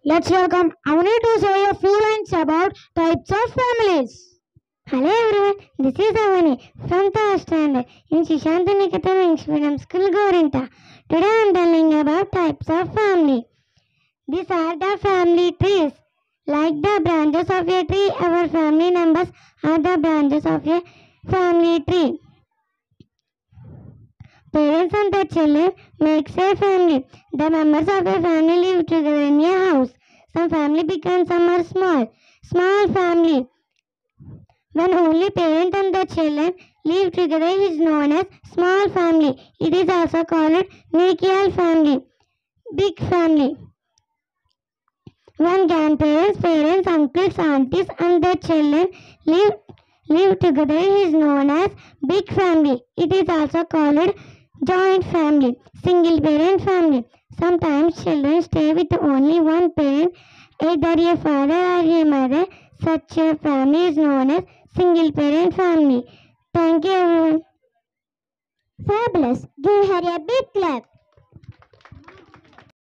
Let's welcome Avani to say a few lines about types of families. Hello everyone, this is Avani from third standard in Shishantaniketan English Medium School, Gorinta. Today I am telling about types of family. These are the family trees. Like the branches of a tree, our family members are the branches of a family tree. Parents and their children makes a family. The members of a family live together in a house. Some family big and some are small. Small family. When only parent and the children live together is known as small family. It is also called nuclear family, big family. When grandparents, parents, uncles, aunties and their children live together is known as big family. It is also called joint family, single parent family. Sometimes children stay with only one parent, either a father or a mother. Such a family is known as single parent family. Thank you everyone. Fabulous. Give her a big clap.